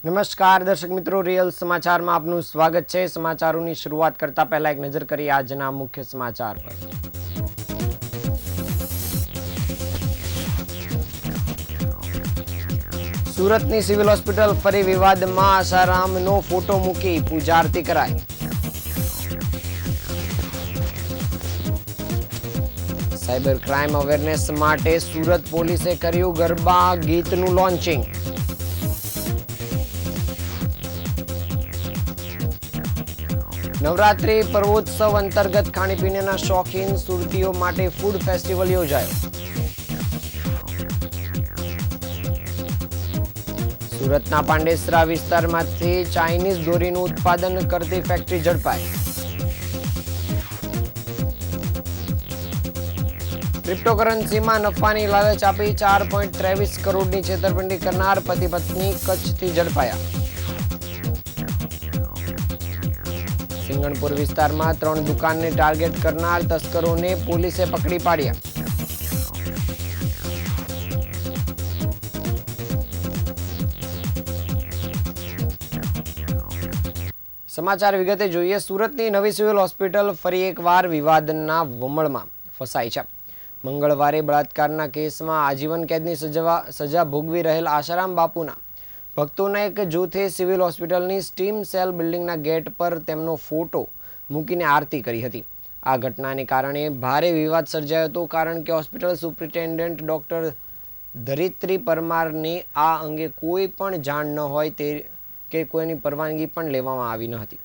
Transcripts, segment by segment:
નમસ્કાર દર્શક મિત્રો, રિયલ સમાચારમાં આપનું સ્વાગત છે। સમાચારોની શરૂઆત કરતા પહેલા એક નજર કરીએ આજના મુખ્ય સમાચાર પર। સુરતની સિવિલ હોસ્પિટલ ફરી વિવાદમાં। આસારામનો ફોટો મૂકી પૂજા આરતી કરાઈ। સાયબર ક્રાઇમ અવેરનેસ માટે સુરત પોલીસે કર્યું ગરબા ગીતનું લોન્ચિંગ। નવરાત્રિ પર્વોત્સવ અંતર્ગત ખાણીપીણીના શોખીન સુરતીઓ માટે ફૂડ ફેસ્ટિવલ યોજાયો। સુરતના પાંડેસરા વિસ્તારમાંથી ચાઇનીઝ દોરીનું ઉત્પાદન કરતી ફેક્ટરી ઝડપાઈ। ક્રિપ્ટોકરન્સીમાં નફાની લાલચ આપી 4.23 કરોડની છેતરપિંડી કરનાર પતિ પત્ની કચ્છથી ઝડપાયા। સિંગણપુર વિસ્તારમાં 3 દુકાનને ટાર્ગેટ કરનાર તસ્કરોને પોલીસે પકડી પાડ્યા। સમાચાર વિગતે જોઈએ। સુરતની નવી સિવિલ હોસ્પિટલ ફરી એકવાર વિવાદના વમળમાં ફસાઈ છે। મંગળવારે બળાત્કારના કેસમાં આજીવન કેદની સજા ભોગવી રહેલ આશારામ બાપુના ભક્તોના એક જૂથે સિવિલ હોસ્પિટલની સ્ટીમ સેલ બિલ્ડિંગના ગેટ પર તેમનો ફોટો મૂકીને આરતી કરી હતી। આ ઘટનાને કારણે ભારે વિવાદ સર્જાયો હતો, કારણ કે હોસ્પિટલ સુપ્રિન્ટેન્ડન્ટ ડોક્ટર ધરિત્રી પરમારને આ અંગે કોઈ પણ જાણ ન હોય તે કે કોઈની પરવાનગી પણ લેવામાં આવી ન હતી।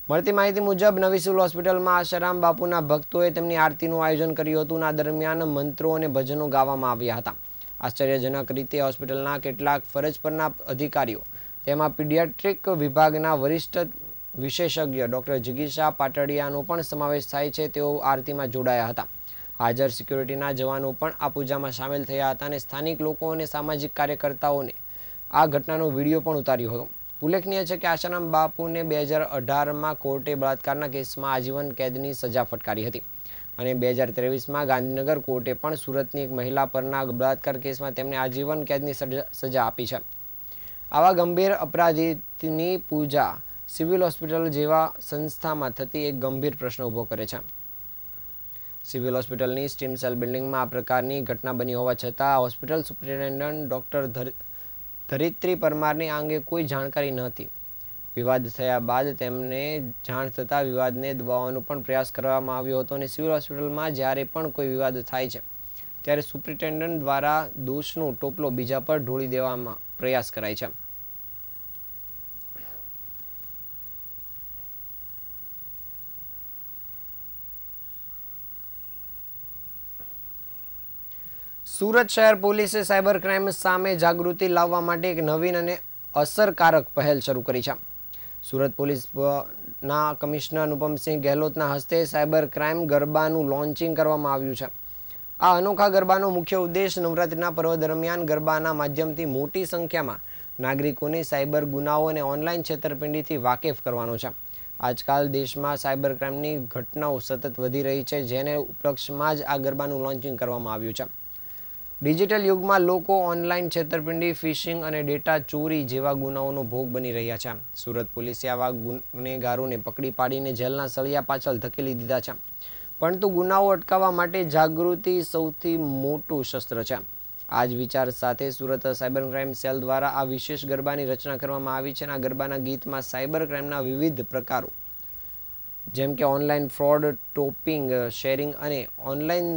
મળતી માહિતી મુજબ નવી સિવિલ હોસ્પિટલમાં આશારામ બાપુના ભક્તોએ તેમની આરતીનું આયોજન કર્યું હતું। આ દરમિયાન મંત્રો અને ભજનો ગાવામાં આવ્યા હતા। આશ્ચર્યજનક રીતે હોસ્પિટલના કેટલાક ફરજ પરના અધિકારીઓ, તેમાં પીડિયાટ્રિક વિભાગના વરિષ્ઠ વિશેષજ્ઞ ડોક્ટર જિગીશા પાટડિયાનો પણ સમાવેશ થાય છે, તેઓ આરતીમાં જોડાયા હતા। હાજર સિક્યુરિટીના જવાનો પણ આ પૂજામાં સામેલ થયા હતા અને સ્થાનિક લોકો અને સામાજિક કાર્યકર્તાઓને આ ઘટનાનો વિડીયો પણ ઉતાર્યો હતો। ઉલ્લેખનીય છે કે આશારામ બાપુને 2018માં કોર્ટે બળાત્કારના કેસમાં આજીવન કેદની સજા ફટકારી હતી અને 2023માં ગાંધીનગર કોર્ટે પણ સુરતની એક મહિલા પરના બળાત્કાર કેસમાં તેમને આજીવન કેદની સજા આપી છે। આવા ગંભીર અપરાધીની પૂજા સિવિલ હોસ્પિટલ જેવા સંસ્થામાં થતી એક ગંભીર પ્રશ્ન ઊભો કરે છે। સિવિલ હોસ્પિટલની સ્ટીમ સેલ બિલ્ડિંગમાં આ પ્રકારની ઘટના બની હોવા છતાં હોસ્પિટલ સુપ્રિન્ટેન્ડન્ટ ડોક્ટર ધરિત્રી પરમારની આ અંગે કોઈ જાણકારી ન હતી। વિવાદ થયા બાદ તેમને જાણ થતાં વિવાદને દબાવવાનો પણ પ્રયાસ કરવામાં આવ્યો હતો અને સિવિલ હોસ્પિટલમાં જ્યારે પણ કોઈ વિવાદ થાય છે ત્યારે સુપ્રિન્ટેન્ડન્ટ દ્વારા દોષનો ટોપલો બીજા પર ઢોળી દેવામાં પ્રયાસ કરાય છે। સુરત શહેર પોલીસે સાયબર ક્રાઇમ સામે જાગૃતિ લાવવા માટે એક નવીન અને અસરકારક પહેલ શરૂ કરી છે। સુરત પોલીસના કમિશનર અનુપમસિંહ ગેહલોતના હસ્તે સાયબર ક્રાઇમ ગરબાનું લોન્ચિંગ કરવામાં આવ્યું છે। આ અનોખા ગરબાનો મુખ્ય ઉદ્દેશ નવરાત્રિના પર્વ દરમિયાન ગરબાના માધ્યમથી મોટી સંખ્યામાં નાગરિકોને સાયબર ગુનાઓ અને ઓનલાઈન છેતરપિંડીથી વાકેફ કરવાનો છે। આજકાલ દેશમાં સાયબર ક્રાઇમની ઘટનાઓ સતત વધી રહી છે, જેને ઉપલક્ષમાં જ આ ગરબાનું લોન્ચિંગ કરવામાં આવ્યું છે। ડિજિટલ યુગમાં લોકો ઓનલાઈન છેતરપિંડી, ફિશિંગ અને ડેટા ચોરી જેવા ગુનાઓનો ભોગ બની રહ્યા છે। સુરત પોલીસે આવા ગુનેગારોને પકડી પાડીને જેલના સળિયા પાછળ ધકેલી દીધા છે, પરંતુ ગુનાઓ અટકાવવા માટે જાગૃતિ સૌથી મોટું શસ્ત્ર છે। આ જ વિચાર સાથે સુરત સાયબર ક્રાઇમ સેલ દ્વારા આ વિશેષ ગરબાની રચના કરવામાં આવી છે અને આ ગરબાના ગીતમાં સાયબર ક્રાઇમના વિવિધ પ્રકારો જેમ કે ઓનલાઈન ફ્રોડ, ટોપિંગ, શેરિંગ અને ઓનલાઈન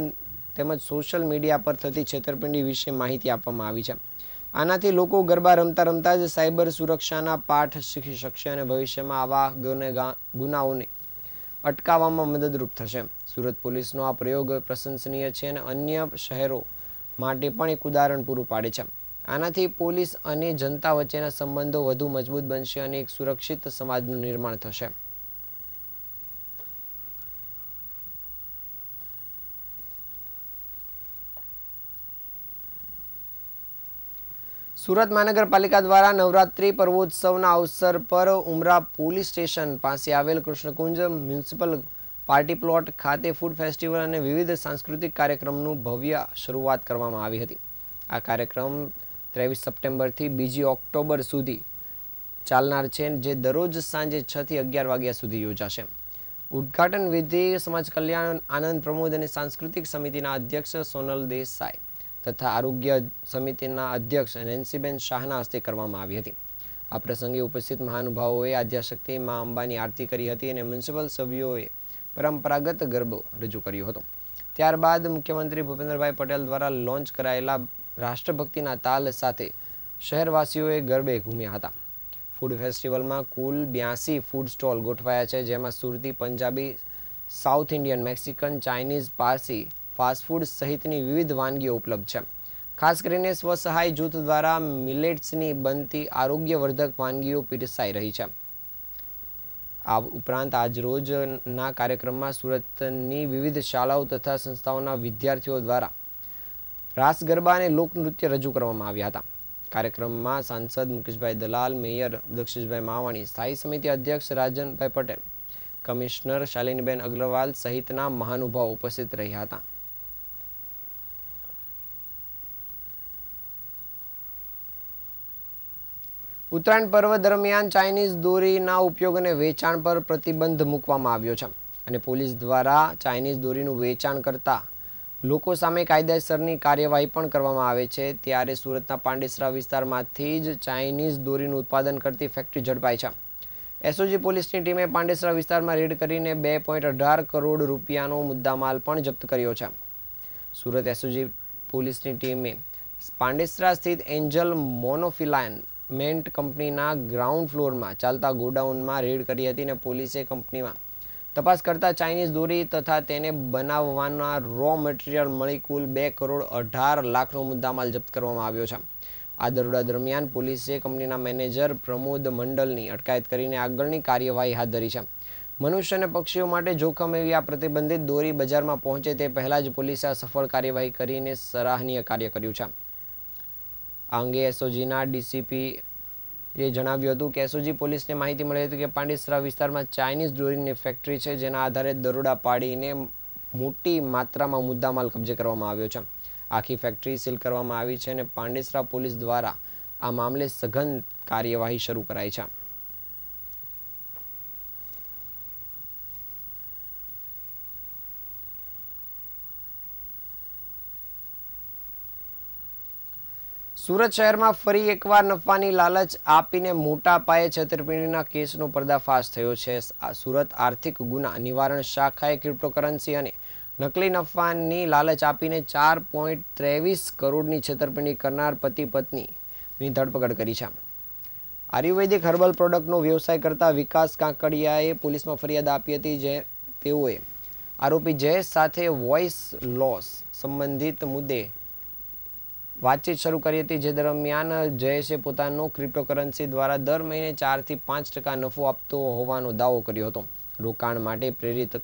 તેમજ સોશિયલ મીડિયા પર થતી છેતરપિંડી વિશે માહિતી આપવામાં આવી છે। આનાથી લોકો ગરબા રમતા રમતા જ સાયબર સુરક્ષાના પાઠ શીખી શકશે અને ભવિષ્યમાં આવા ગુનાઓને અટકાવવામાં મદદરૂપ થશે। સુરત પોલીસનો આ પ્રયોગ પ્રશંસનીય છે અને અન્ય શહેરો માટે પણ એક ઉદાહરણ પૂરું પાડે છે। આનાથી પોલીસ અને જનતા વચ્ચેના સંબંધો વધુ મજબૂત બનશે અને એક સુરક્ષિત સમાજનું નિર્માણ થશે। સુરત મહાનગરપાલિકા દ્વારા નવરાત્રિ પર્વોત્સવના અવસર પર ઉમરા પોલીસ સ્ટેશન પાસે આવેલ કૃષ્ણકુંજ મ્યુનિસિપલ પાર્ટી પ્લોટ ખાતે ફૂડ ફેસ્ટિવલ અને વિવિધ સાંસ્કૃતિક કાર્યક્રમનું ભવ્ય શરૂઆત કરવામાં આવી હતી। આ કાર્યક્રમ 23 સપ્ટેમ્બરથી 2 ઓક્ટોબર સુધી ચાલનાર છે, જે દરરોજ સાંજે 6 થી 11 વાગ્યા સુધી યોજાશે. ઉદ્ઘાટન વિધિ સમાજ કલ્યાણ, આનંદ પ્રમોદ અને સાંસ્કૃતિક સમિતિના અધ્યક્ષ સોનલ દેસાઈ તથા આરોગ્ય સમિતિના અધ્યક્ષ નેન્સીબેન શાહના હસ્તે કરવામાં આવી હતી. આ પ્રસંગે ઉપસ્થિત મહાનુભાવોએ આદ્યાશક્તિ મા અંબાની આરતી કરી હતી અને મ્યુનિસિપલ સભ્યોએ પરંપરાગત ગરબો રજૂ કર્યો હતો. ત્યારબાદ મુખ્યમંત્રી ભૂપેન્દ્રભાઈ પટેલ દ્વારા લોન્ચ કરાયેલા રાષ્ટ્રભક્તિના તાલ સાથે શહેરવાસીઓએ ગરબે ઘૂમ્યા હતા. ફૂડ ફેસ્ટિવલમાં કુલ 82 ફૂડ સ્ટોલ ગોઠવાયા છે, જેમાં Surati, Punjabi, South Indian, Mexican, Chinese, Parsi, fast food સહિતની વિવિધ વાનગીઓ ઉપલબ્ધ છે. ખાસ કરીને સ્વસહાય જૂથ દ્વારા મિલેટ્સની બનતી આરોગ્યવર્ધક વાનગીઓ પીરસાઈ રહી છે. આ ઉપરાંત આજરોજના કાર્યક્રમમાં સુરતની વિવિધ શાળાઓ તથા સંસ્થાઓના વિદ્યાર્થીઓ દ્વારા રાસ ગરબા અને લોકનૃત્ય રજૂ કરવામાં આવ્યા હતા. કાર્યક્રમમાં સાંસદ મુકેશભાઈ દલાલ, મેયર દક્ષિશભાઈ માવાણી, સ્થાયી સમિતિ અધ્યક્ષ રાજનભાઈ પટેલ, કમિશનર શાલિનીબેન અગ્રવાલ સહિતના મહાનુભાવો ઉપસ્થિત રહ્યા હતા. ઉત્તરાયણ પર્વ દરમિયાન ચાઇનીઝ દોરીના ઉપયોગ અને વેચાણ પર પ્રતિબંધ મૂકવામાં આવ્યો છે અને પોલીસ દ્વારા ચાઇનીઝ દોરીનું વેચાણ કરતા લોકો સામે કાયદેસરની કાર્યવાહી પણ કરવામાં આવે છે. ત્યારે સુરતના પાંડેસરા વિસ્તારમાંથી જ ચાઇનીઝ દોરીનું ઉત્પાદન કરતી ફેક્ટરી ઝડપાઈ છે. એસઓજી પોલીસની ટીમે પાંડેસરા વિસ્તારમાં રેડ કરીને 2.18 કરોડ રૂપિયાનો મુદ્દામાલ પણ જપ્ત કર્યો છે. સુરત એસઓજી પોલીસની ટીમે પાંડેસરા સ્થિત એન્જલ મોનોફિલામેન્ટ કંપનીના ગ્રાઉન્ડ ફ્લોરમાં ચાલતા ગોડાઉનમાં રેડ કરી હતી અને પોલીસે કંપનીમાં તપાસ કરતા ચાઇનીઝ દોરી તથા તેને બનાવવાના રો મટીરિયલ મળી કુલ 2.18 કરોડનો મુદ્દામાલ જપ્ત કરવામાં આવ્યો છે. આ દરોડા દરમિયાન પોલીસે કંપનીના મેનેજર પ્રમોદ મંડલની અટકાયત કરીને આગળની કાર્યવાહી હાથ ધરી છે. મનુષ્ય અને પક્ષીઓ માટે જોખમ એવી આ પ્રતિબંધિત દોરી બજારમાં પહોંચે તે પહેલા જ પોલીસે આ સફળ કાર્યવાહી કરીને સરાહનીય કાર્ય કર્યું છે. આ અંગે એસઓજીના ડીસીપી એ જણાવ્યું હતું કે એસઓજી પોલીસને માહિતી મળી હતી કે પાંડેસરા વિસ્તારમાં ચાઇનીઝ દોરીની ફેક્ટરી છે, જેના આધારે દરોડા પાડીને મોટી માત્રામાં મુદ્દામાલ કબજે કરવામાં આવ્યો છે. આખી ફેક્ટરી સીલ કરવામાં આવી છે અને પાંડેસરા પોલીસ દ્વારા આ મામલે સઘન કાર્યવાહી શરૂ કરાઈ છે. સુરત શહેરમાં ફરી એકવાર નફાની લાલચ આપીને મોટા પાયે છેતરપિંડીના કેસનો પર્દાફાશ થયો છે. સુરત આર્થિક ગુના નિવારણ શાખાએ ક્રિપ્ટોકરન્સી અને નકલી નફાની લાલચ આપીને 4.23 કરોડની છેતરપિંડી કરનાર પતિ પત્નીની ધરપકડ કરી છે. આયુર્વેદિક હર્બલ પ્રોડક્ટનો વ્યવસાય કરતા વિકાસ કાકડિયાએ પોલીસમાં ફરિયાદ આપી હતી. જે તેઓએ આરોપી જયેશ સાથે વોઇસ લોસ સંબંધિત મુદ્દે વાતચીત શરૂ કરી હતી. જે દરમિયાન જયેશે પોતાનો ક્રિપ્ટોકરન્સી દ્વારા દર મહિને 4 થી 5% નફો આપતો હોવાનો દાવો કર્યો હતો. રોકાણ માટે પ્રેરિત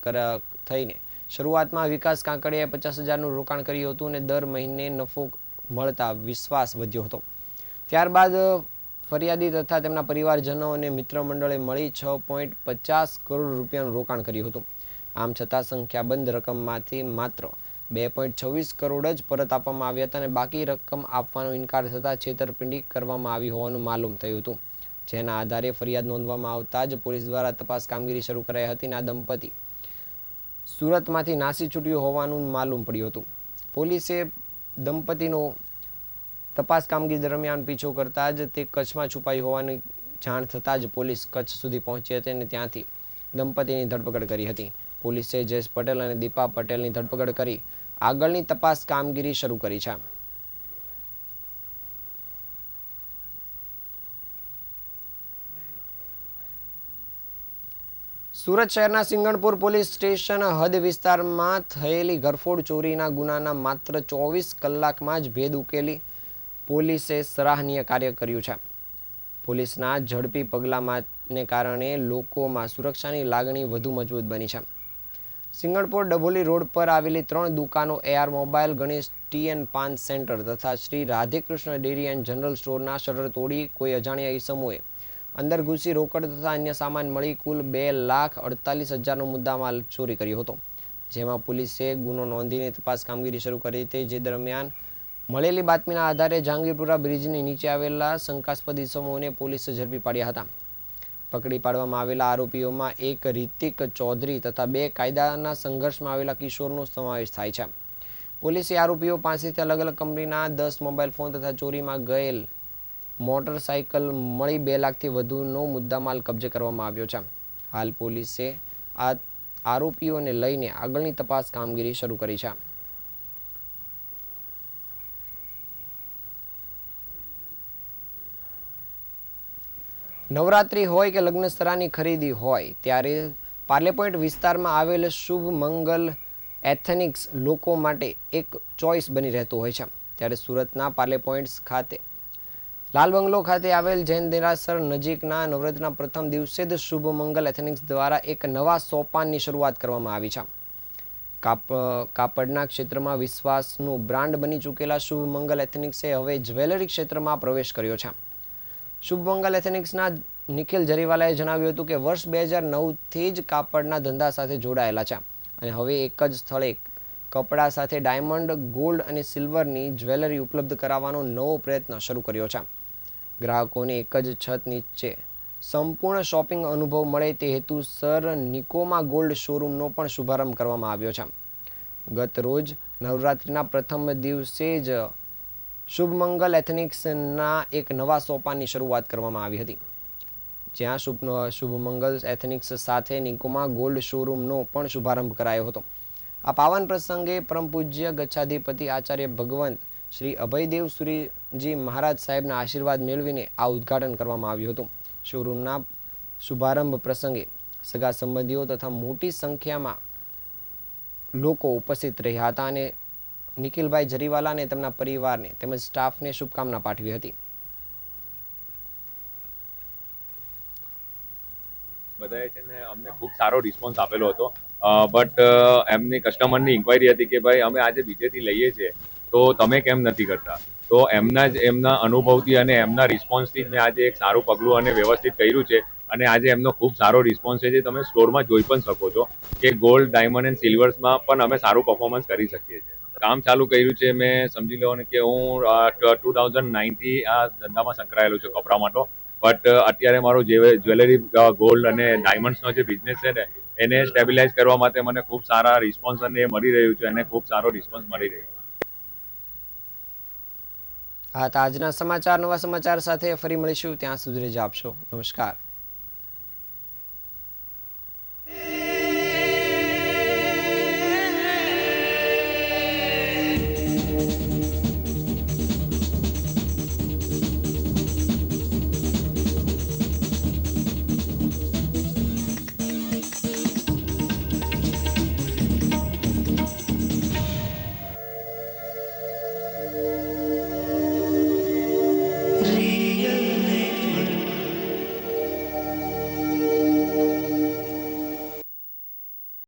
થઈને શરૂઆતમાં વિકાસ કાકડિયાએ 50,000નું રોકાણ કર્યું હતું અને દર મહિને નફો મળતા વિશ્વાસ વધ્યો હતો. ત્યારબાદ ફરિયાદી તથા તેમના પરિવારજનો અને મિત્ર મંડળે મળી 6.50 કરોડ રૂપિયાનું રોકાણ કર્યું હતું. આમ છતાં સંખ્યાબંધ રકમમાંથી માત્ર 2.26 કરોડ જ પરત આપવામાં આવ્યા હતા અને બાકી રકમ આપવાનો ઇનકાર થતાં છેતરપિંડી કરવામાં આવી હોવાનું માલુમ થયું હતું. જેના આધારે ફરિયાદ નોંધવામાં આવતા જ પોલીસ દ્વારા તપાસ કામગીરી શરૂ કરાઈ હતી અને આ દંપતી સુરતમાંથી નાસી છૂટ્યું હોવાનું માલુમ પડ્યું હતું. પોલીસે દંપતીનો તપાસ કામગીરી દરમિયાન પીછો કરતા જ તે કચ્છમાં છુપાઈ હોવાની જાણ થતાં જ પોલીસ કચ્છ સુધી પહોંચી હતી અને ત્યાંથી દંપતીની ધરપકડ કરી હતી. પોલીસે જયેશ પટેલ અને દીપા પટેલની ધરપકડ કરી આગળની તપાસ કામગીરી શરૂ કરી છે. સુરત શહેરના સિંગણપુર પોલીસ સ્ટેશન હદ વિસ્તારમાં થયેલી ઘરફોડ ચોરીના ગુનાના માત્ર 24 કલાકમાં જ ભેદ ઉકેલી પોલીસે સરાહનીય કાર્ય કર્યું છે. પોલીસના ઝડપી પગલાંને કારણે લોકોમાં સુરક્ષાની લાગણી વધુ મજબૂત બની છે. સિંગણપુર ડભોલી રોડ પર આવેલી 3 દુકાનો AR mobile, Ganesh tea and paan centre તથા Shri Radhekrishna dairy and general સ્ટોરના શટર તોડી કોઈ અજાણ્યા ઈસમોએ અંદર ઘૂસી રોકડ તથા અન્ય સામાન મળી કુલ 2,48,000નો મુદ્દામાલ ચોરી કર્યો હતો. જેમાં પોલીસે ગુનો નોંધીને તપાસ કામગીરી શરૂ કરી હતી. જે દરમિયાન મળેલી બાતમીના આધારે જહાંગીરપુરા બ્રિજની નીચે આવેલા શંકાસ્પદ ઇસમોને પોલીસે ઝડપી પાડ્યા હતા. પકડી પાડવામાં આવેલા આરોપીઓમાં એક રિતિક ચૌધરી તથા 2 કાયદાના સંઘર્ષમાં આવેલા કિશોરનો સમાવેશ થાય છે. પોલીસે આરોપીઓ પાસેથી અલગ અલગ કંપનીના 10 મોબાઈલ ફોન તથા ચોરીમાં ગયેલ મોટરસાઇકલ મળી 2 લાખથી વધુનો મુદ્દામાલ કબજે કરવામાં આવ્યો છે. હાલ પોલીસે આ આરોપીઓને લઈને આગળની તપાસ કામગીરી શરૂ કરી છે. નવરાત્રી હોય કે લગ્નસ્તરાની ખરીદી હોય ત્યારે પાર્લે પોઈન્ટ વિસ્તારમાં આવેલ શુભ મંગલ એથેનિક્સ લોકો માટે એક ચોઇસ બની રહેતું હોય છે. ત્યારે સુરતના પાર્લે પોઈન્ટ ખાતે લાલ બંગલો ખાતે આવેલ જૈન દેરાસર નજીકના નવરાત્રિના પ્રથમ દિવસે જ શુભ મંગલ એથેનિક્સ દ્વારા એક નવા સોપાનની શરૂઆત કરવામાં આવી છે. કાપડના ક્ષેત્રમાં વિશ્વાસનું બ્રાન્ડ બની ચૂકેલા શુભ મંગલ એથેનિક્સે હવે જ્વેલરી ક્ષેત્રમાં પ્રવેશ કર્યો છે. શુભ મંગલ એથેનિક્સના નિખિલ જરીવાલાએ જણાવ્યું હતું કે વર્ષ 2009થી જ કાપડના ધંધા સાથે જોડાયેલા છે અને હવે એક જ સ્થળે કપડા સાથે ડાયમંડ, ગોલ્ડ અને સિલ્વરની જ્વેલરી ઉપલબ્ધ કરાવવાનો નવો પ્રયત્ન શરૂ કર્યો છે. ગ્રાહકોને એક જ છત નીચે સંપૂર્ણ શોપિંગ અનુભવ મળે તે હેતુસર નિકોમા ગોલ્ડ શોરૂમનો પણ શુભારંભ કરવામાં આવ્યો છે. ગત રોજ નવરાત્રિના પ્રથમ દિવસે જ શુભ મંગલ એથેનિક્સના એક નવા સોપાનની શરૂઆત કરવામાં આવી હતી, જ્યાં શુભ મંગલ એથેનિક્સ સાથે નિકોમા ગોલ્ડ શોરૂમનો પણ શુભારંભ કરાયો હતો. આ પાવન પ્રસંગે પરમ પૂજ્ય ગચ્છાધિપતિ આચાર્ય ભગવંત શ્રી અભયદેવ સુરીજી મહારાજ સાહેબના આશીર્વાદ મેળવીને આ ઉદ્ઘાટન કરવામાં આવ્યું હતું. શોરૂમના શુભારંભ પ્રસંગે સગા સંબંધીઓ તથા મોટી સંખ્યામાં લોકો ઉપસ્થિત રહ્યા હતા અને નિખિલભાઈ જરીવાલા અને તેમના પરિવારને તેમજ સ્ટાફને શુભકામના પાઠવી હતી. બધાએ છે ને અમને ખૂબ સારો રિસ્પોન્સ આપેલો હતો, બટ એમની કસ્ટમરની ઇન્ક્વાયરી હતી કે ભાઈ અમે આજે બીજેથી લઈએ છીએ તો તમે કેમ નથી કરતા. તો એમના અનુભવથી અને એમના રિસ્પોન્સથી મેં આજે એક સારું પગલું અને વ્યવસ્થિત કર્યું છે અને આજે એમનો ખૂબ સારો રિસ્પોન્સ છે જે તમે સ્ટોરમાં જોઈ પણ શકો છો કે ગોલ્ડ, ડાયમંડ એન્ડ સિલ્વર્સમાં પણ અમે સારું પરફોર્મન્સ કરી શકીએ છીએ. કામ ચાલુ કર્યું છે મેં, સમજી લો ને કે હું 2009થી આ ધંધામાં સંકળાયેલો છું કપડા માટે, બટ અત્યારે મારો જ્વેલરી, ગોલ્ડ અને ડાયમંડ્સનો જે બિઝનેસ છે ને એને સ્ટેબિલાઇઝ કરવા માટે મને ખૂબ સારા રિસ્પોન્સ અને મળી રહ્યું છે અને ખૂબ સારો રિસ્પોન્સ મળી રહ્યો છે. આ હતા આજના સમાચાર. નવા સમાચાર સાથે ફરી મળીશું. ત્યાં સુધી રજા આપશો. નમસ્કાર.